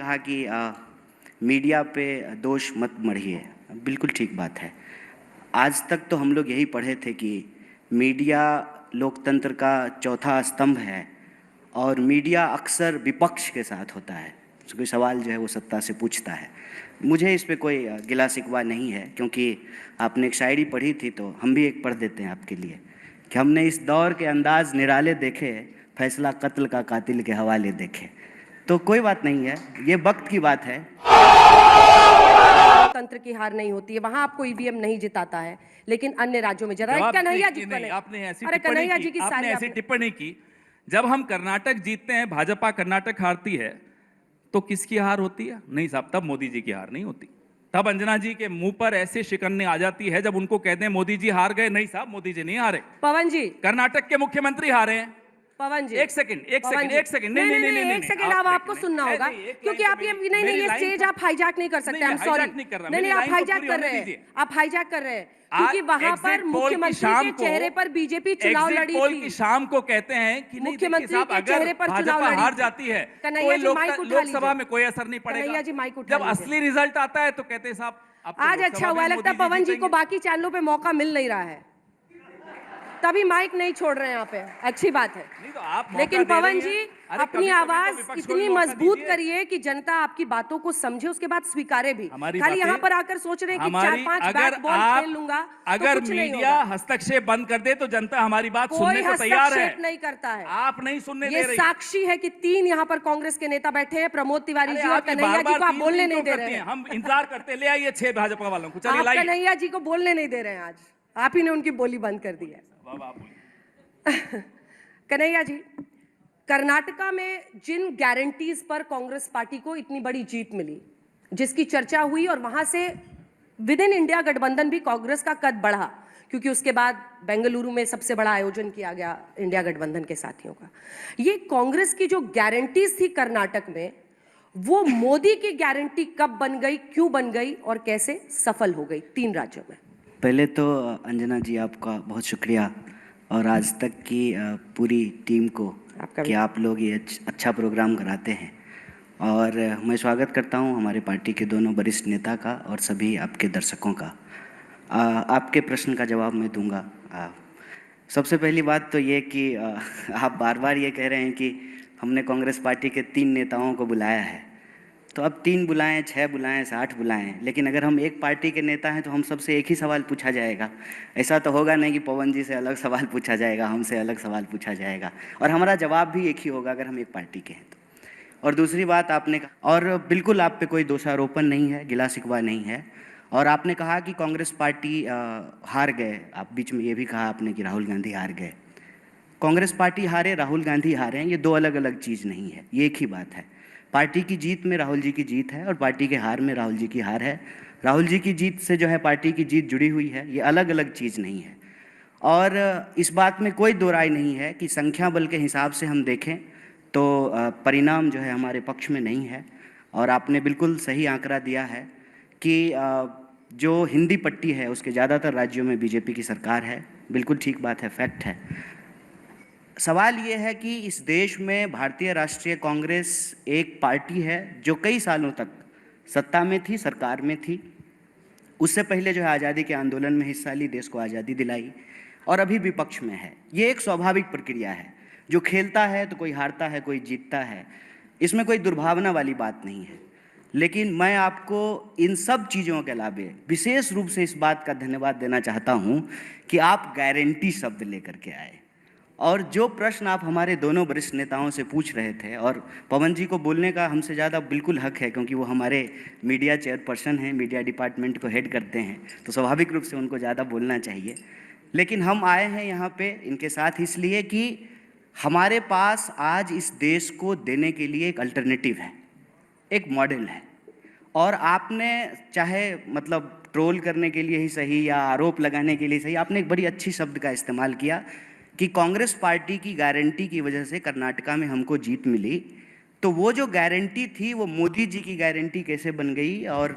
कहा कि मीडिया पे दोष मत मढ़िए, बिल्कुल ठीक बात है। आज तक तो हम लोग यही पढ़े थे कि मीडिया लोकतंत्र का चौथा स्तंभ है और मीडिया अक्सर विपक्ष के साथ होता है। कोई सवाल जो है वो सत्ता से पूछता है। मुझे इस पे कोई गिला शिकवा नहीं है, क्योंकि आपने एक शायरी पढ़ी थी तो हम भी एक पढ़ देते हैं आपके लिए कि हमने इस दौर के अंदाज निराले देखे, फैसला कत्ल का कातिल के हवाले देखे। तो कोई बात नहीं है, ये वक्त की बात है। तंत्र की हार नहीं होती है, वहां आपको ईवीएम नहीं जिताता है, लेकिन अन्य राज्यों में जरा कन्हैया जी को नहीं। आपने ऐसी टिप्पणी की। जब हम कर्नाटक जीतते हैं, भाजपा कर्नाटक हारती है, तो किसकी हार होती है? नहीं साहब, तब मोदी जी की हार नहीं होती। तब अंजना जी के मुंह पर ऐसे शिकन्ने आ जाती है जब उनको कहते हैं मोदी जी हार गए। नहीं साहब, मोदी जी नहीं हारे। पवन जी, कर्नाटक के मुख्यमंत्री हारे हैं। पवन जी, एक सेकंड नहीं, एक सेकंड अब आपको सुनना होगा, क्योंकि आप ये नहीं, ये स्टेज आप हाईजैक नहीं कर सकते। आई एम सॉरी, नहीं, आप हाईजैक कर रहे हैं, आप हाईजैक कर रहे हैं, क्योंकि वहां पर मुख्यमंत्री के चेहरे पर बीजेपी चुनाव लड़ी थी। की शाम को कहते हैं कि मुख्यमंत्री के चेहरे पर चुनाव लड़ी, हार जाती है तो लोकसभा में कोई असर नहीं पड़ेगा। जब असली रिजल्ट आता है तो कहते हैं साहब आज अच्छा हुआ। लगता है पवन जी को बाकी चैनलों पे मौका मिल नहीं रहा है, तभी माइक नहीं छोड़ रहे हैं यहाँ पे। अच्छी बात है, तो लेकिन पवन जी अपनी आवाज इतनी मजबूत करिए कि जनता आपकी बातों को समझे, उसके बाद स्वीकारे भी। खाली यहाँ पर आकर सोच रहे हैं कि 4-5 बैट बॉल खेल लूंगा, अगर मीडिया हस्तक्षेप बंद कर दे तो जनता हमारी बात सुनने को तैयार है। नहीं करता है, आप नहीं सुनने दे रहे। ये साक्षी है कि 3 यहाँ पर कांग्रेस के नेता बैठे हैं, प्रमोद तिवारी जी और कन्हैया जी को आप बोलने नहीं दे रहे हैं। हम इंतजार करते, ले आइए 6 भाजपा वालों को, चलिए लाइए। कन्हैया जी को बोलने नहीं दे रहे हैं, आज आप ही ने उनकी बोली बंद कर दी है। कन्हैया जी, कर्नाटका में जिन गारंटीज पर कांग्रेस पार्टी को इतनी बड़ी जीत मिली, जिसकी चर्चा हुई, और वहां से विद इन इंडिया गठबंधन भी कांग्रेस का कद बढ़ा, क्योंकि उसके बाद बेंगलुरु में सबसे बड़ा आयोजन किया गया इंडिया गठबंधन के साथियों का। ये कांग्रेस की जो गारंटीज थी कर्नाटक में, वो मोदी की गारंटी कब बन गई, क्यों बन गई और कैसे सफल हो गई 3 राज्यों में? पहले तो अंजना जी आपका बहुत शुक्रिया, और आज तक की पूरी टीम को कि आप लोग ये अच्छा प्रोग्राम कराते हैं। और मैं स्वागत करता हूं हमारे पार्टी के दोनों वरिष्ठ नेता का और सभी आपके दर्शकों का। आपके प्रश्न का जवाब मैं दूंगा। सबसे पहली बात तो ये कि आप बार बार ये कह रहे हैं कि हमने कांग्रेस पार्टी के 3 नेताओं को बुलाया है, तो अब 3 बुलाएं, 6 बुलाएं, 60 बुलाएं, लेकिन अगर हम एक पार्टी के नेता हैं तो हम सबसे एक ही सवाल पूछा जाएगा। ऐसा तो होगा नहीं कि पवन जी से अलग सवाल पूछा जाएगा, हमसे अलग सवाल पूछा जाएगा, और हमारा जवाब भी एक ही होगा अगर हम एक पार्टी के हैं तो। और दूसरी बात आपने कहा, और बिल्कुल आप पे कोई दोषारोपण नहीं है, गिला शिकवा नहीं है, और आपने कहा कि कांग्रेस पार्टी हार गए। आप बीच में ये भी कहा आपने कि राहुल गांधी हार गए। कांग्रेस पार्टी हारे, राहुल गांधी हारे, ये 2 अलग अलग चीज़ नहीं है, ये एक ही बात है। पार्टी की जीत में राहुल जी की जीत है और पार्टी के हार में राहुल जी की हार है। राहुल जी की जीत से जो है पार्टी की जीत जुड़ी हुई है, ये अलग अलग चीज़ नहीं है। और इस बात में कोई दो राय नहीं है कि संख्या बल के हिसाब से हम देखें तो परिणाम जो है हमारे पक्ष में नहीं है। और आपने बिल्कुल सही आंकड़ा दिया है कि जो हिंदी पट्टी है उसके ज़्यादातर राज्यों में बीजेपी की सरकार है। बिल्कुल ठीक बात है, फैक्ट है। सवाल ये है कि इस देश में भारतीय राष्ट्रीय कांग्रेस एक पार्टी है जो कई सालों तक सत्ता में थी, सरकार में थी। उससे पहले जो है आज़ादी के आंदोलन में हिस्सा ली, देश को आज़ादी दिलाई, और अभी विपक्ष में है। ये एक स्वाभाविक प्रक्रिया है, जो खेलता है तो कोई हारता है, कोई जीतता है, इसमें कोई दुर्भावना वाली बात नहीं है। लेकिन मैं आपको इन सब चीज़ों के अलावे विशेष रूप से इस बात का धन्यवाद देना चाहता हूँ कि आप गारंटी शब्द लेकर के आए। और जो प्रश्न आप हमारे दोनों वरिष्ठ नेताओं से पूछ रहे थे, और पवन जी को बोलने का हमसे ज़्यादा बिल्कुल हक है, क्योंकि वो हमारे मीडिया चेयरपर्सन हैं, मीडिया डिपार्टमेंट को हेड करते हैं, तो स्वाभाविक रूप से उनको ज़्यादा बोलना चाहिए। लेकिन हम आए हैं यहाँ पे इनके साथ इसलिए कि हमारे पास आज इस देश को देने के लिए एक अल्टरनेटिव है, एक मॉडल है। और आपने चाहे मतलब ट्रोल करने के लिए ही सही या आरोप लगाने के लिए सही, आपने एक बड़ी अच्छी शब्द का इस्तेमाल किया कि कांग्रेस पार्टी की गारंटी की वजह से कर्नाटका में हमको जीत मिली। तो वो जो गारंटी थी वो मोदी जी की गारंटी कैसे बन गई? और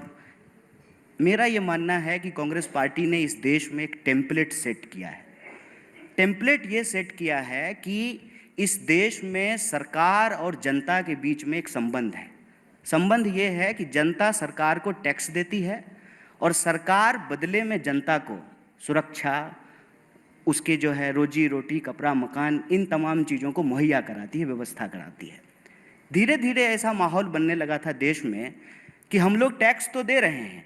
मेरा ये मानना है कि कांग्रेस पार्टी ने इस देश में एक टेम्पलेट सेट किया है। टेम्पलेट ये सेट किया है कि इस देश में सरकार और जनता के बीच में एक संबंध है। संबंध ये है कि जनता सरकार को टैक्स देती है और सरकार बदले में जनता को सुरक्षा, उसके जो है रोजी रोटी, कपड़ा, मकान, इन तमाम चीज़ों को मुहैया कराती है, व्यवस्था कराती है। धीरे धीरे ऐसा माहौल बनने लगा था देश में कि हम लोग टैक्स तो दे रहे हैं,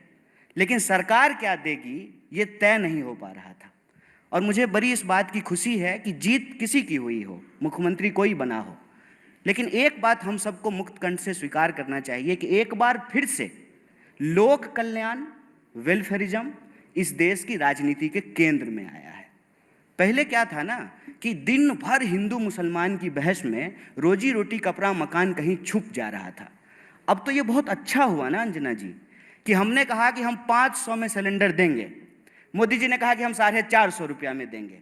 लेकिन सरकार क्या देगी ये तय नहीं हो पा रहा था। और मुझे बड़ी इस बात की खुशी है कि जीत किसी की हुई हो, मुख्यमंत्री कोई बना हो, लेकिन एक बात हम सबको मुक्त कंठ से स्वीकार करना चाहिए कि एक बार फिर से लोक कल्याण, वेलफेयरिज्म इस देश की राजनीति के केंद्र में आया है। पहले क्या था ना कि दिन भर हिंदू मुसलमान की बहस में रोजी रोटी, कपड़ा, मकान कहीं छुप जा रहा था। अब तो ये बहुत अच्छा हुआ ना अंजना जी कि हमने कहा कि हम 500 में सिलेंडर देंगे, मोदी जी ने कहा कि हम 450 रुपया में देंगे।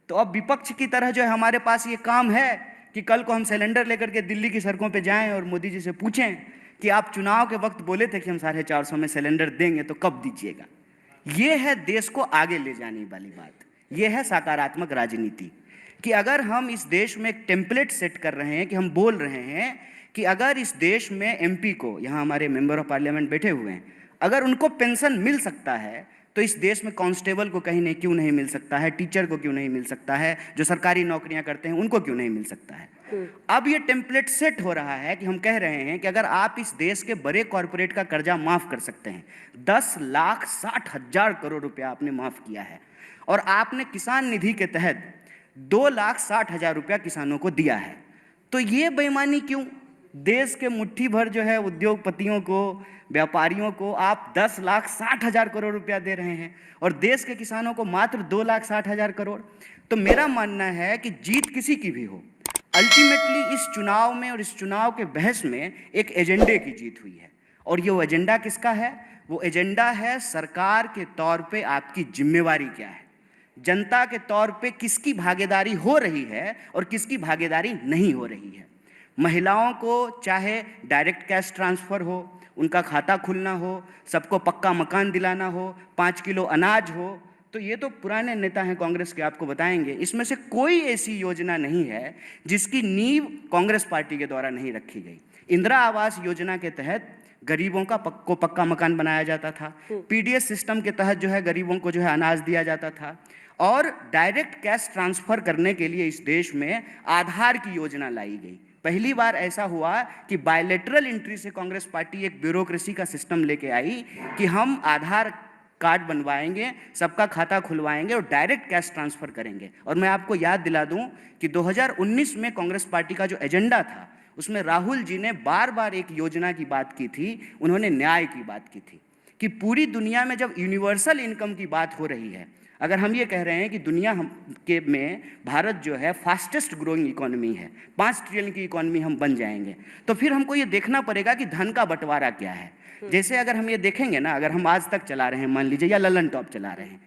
तो अब विपक्ष की तरह जो है हमारे पास ये काम है कि कल को हम सिलेंडर लेकर के दिल्ली की सड़कों पे जाएं और मोदी जी से पूछें कि आप चुनाव के वक्त बोले थे कि हम 450 में सिलेंडर देंगे, तो कब दीजिएगा। ये है देश को आगे ले जाने वाली बात, ये है सकारात्मक राजनीति कि अगर हम इस देश में एक टेम्पलेट सेट कर रहे हैं कि हम बोल रहे हैं कि अगर इस देश में एमपी को, यहाँ हमारे मेंबर ऑफ पार्लियामेंट बैठे हुए हैं, अगर उनको पेंशन मिल सकता है तो इस देश में कांस्टेबल को कहीं नहीं क्यों नहीं मिल सकता है, टीचर को क्यों नहीं मिल सकता है, जो सरकारी नौकरियां करते हैं उनको क्यों नहीं मिल सकता है। अब ये टेम्पलेट सेट हो रहा है कि हम कह रहे हैं कि अगर आप इस देश के बड़े कॉरपोरेट का कर्जा माफ कर सकते हैं, 10,60,000 करोड़ रुपया आपने माफ किया है, और आपने किसान निधि के तहत 2,60,000 रुपया किसानों को दिया है, तो ये बेईमानी क्यों? देश के मुट्ठी भर जो है उद्योगपतियों को, व्यापारियों को आप 10,60,000 करोड़ रुपया दे रहे हैं और देश के किसानों को मात्र 2,60,000 करोड़। तो मेरा मानना है कि जीत किसी की भी हो, अल्टीमेटली इस चुनाव में और इस चुनाव के बहस में एक एजेंडे की जीत हुई है। और ये एजेंडा किसका है? वो एजेंडा है सरकार के तौर पे आपकी जिम्मेवारी क्या है, जनता के तौर पे किसकी भागीदारी हो रही है और किसकी भागीदारी नहीं हो रही है। महिलाओं को चाहे डायरेक्ट कैश ट्रांसफ़र हो, उनका खाता खुलना हो, सबको पक्का मकान दिलाना हो, 5 किलो अनाज हो, तो ये तो पुराने नेता हैं कांग्रेस के, आपको बताएंगे। इसमें से कोई ऐसी योजना नहीं है जिसकी नींव कांग्रेस पार्टी के द्वारा नहीं रखी गई। इंदिरा आवास योजना के तहत गरीबों को पक्का मकान बनाया जाता था, पीडीएस सिस्टम के तहत जो है गरीबों को जो है अनाज दिया जाता था, और डायरेक्ट कैश ट्रांसफ़र करने के लिए इस देश में आधार की योजना लाई गई। पहली बार ऐसा हुआ कि बायलैटरल एंट्री से कांग्रेस पार्टी एक ब्यूरोक्रेसी का सिस्टम लेके आई कि हम आधार कार्ड बनवाएंगे, सबका खाता खुलवाएंगे और डायरेक्ट कैश ट्रांसफ़र करेंगे। और मैं आपको याद दिला दूं कि 2019 में कांग्रेस पार्टी का जो एजेंडा था उसमें राहुल जी ने बार बार एक योजना की बात की थी, उन्होंने न्याय की बात की थी कि पूरी दुनिया में जब यूनिवर्सल इनकम की बात हो रही है, अगर हम ये कह रहे हैं कि दुनिया में भारत जो है फास्टेस्ट ग्रोइंग इकोनॉमी है, 5 ट्रिलियन की इकोनॉमी हम बन जाएंगे, तो फिर हमको ये देखना पड़ेगा कि धन का बंटवारा क्या है। जैसे अगर हम ये देखेंगे ना, अगर हम आज तक चला रहे हैं मान लीजिए, या ललन टॉप चला रहे हैं,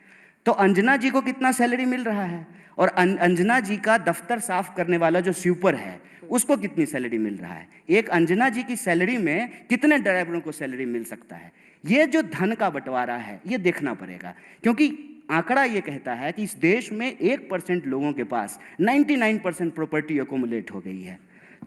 तो अंजना जी को कितना सैलरी मिल रहा है, और अंजना जी का दफ्तर साफ करने वाला जो स्वीपर है उसको कितनी सैलरी मिल रहा है। एक अंजना जी की सैलरी में कितने ड्राइवरों को सैलरी मिल सकता है। ये जो धन का बंटवारा है ये देखना पड़ेगा, क्योंकि आंकड़ा ये कहता है कि इस देश में 1% लोगों के पास 99% प्रॉपर्टी अकोमुलेट हो गई है।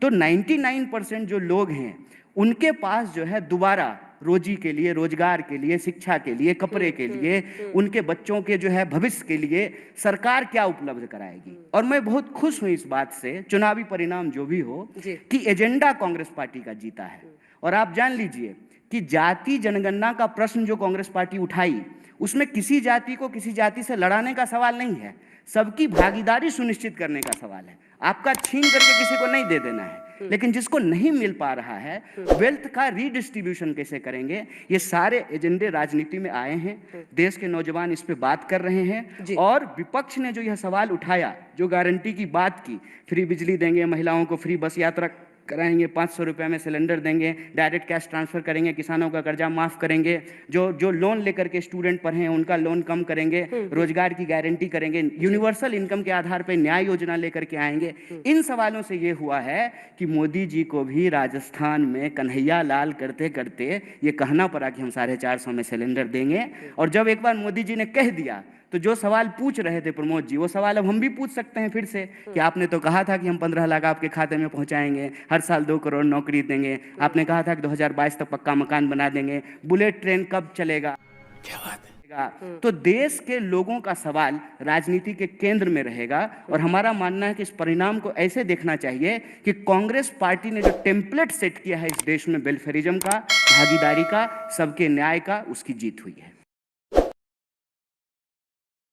तो 99% जो लोग हैं उनके पास जो है दोबारा रोजी के लिए, रोजगार के लिए, शिक्षा के लिए, कपड़े के लिए, उनके बच्चों के जो है भविष्य के लिए सरकार क्या उपलब्ध कराएगी। और मैं बहुत खुश हूं इस बात से, चुनावी परिणाम जो भी हो, कि एजेंडा कांग्रेस पार्टी का जीता है। और आप जान लीजिए कि जाति जनगणना का प्रश्न जो कांग्रेस पार्टी उठाई, उसमें किसी जाति को किसी जाति से लड़ाने का सवाल नहीं है, सबकी भागीदारी सुनिश्चित करने का सवाल है। आपका छीन करके किसी को नहीं दे देना है, लेकिन जिसको नहीं मिल पा रहा है वेल्थ का रीडिस्ट्रीब्यूशन कैसे करेंगे, ये सारे एजेंडे राजनीति में आए हैं। देश के नौजवान इस पे बात कर रहे हैं, और विपक्ष ने जो यह सवाल उठाया, जो गारंटी की बात की, फ्री बिजली देंगे, महिलाओं को फ्री बस यात्रा कराएंगे, 500 रुपये में सिलेंडर देंगे, डायरेक्ट कैश ट्रांसफ़र करेंगे, किसानों का कर्जा माफ़ करेंगे, जो लोन लेकर के स्टूडेंट पढ़े हैं उनका लोन कम करेंगे, रोजगार की गारंटी करेंगे, यूनिवर्सल इनकम के आधार पर न्याय योजना लेकर के आएंगे। इन सवालों से ये हुआ है कि मोदी जी को भी राजस्थान में कन्हैया लाल करते करते ये कहना पड़ा कि हम 450 में सिलेंडर देंगे। और जब एक बार मोदी जी ने कह दिया तो जो सवाल पूछ रहे थे प्रमोद जी, वो सवाल अब हम भी पूछ सकते हैं फिर से कि आपने तो कहा था कि हम 15 लाख आपके खाते में पहुंचाएंगे, हर साल 2 करोड़ नौकरी देंगे, आपने कहा था कि 2022 तक पक्का मकान बना देंगे, बुलेट ट्रेन कब चलेगा। क्या बात है। तो देश के लोगों का सवाल राजनीति के केंद्र में रहेगा और हमारा मानना है कि इस परिणाम को ऐसे देखना चाहिए कि कांग्रेस पार्टी ने जो टेम्पलेट सेट किया है इस देश में वेलफेयरिज्म का, भागीदारी का, सबके न्याय का, उसकी जीत हुई है।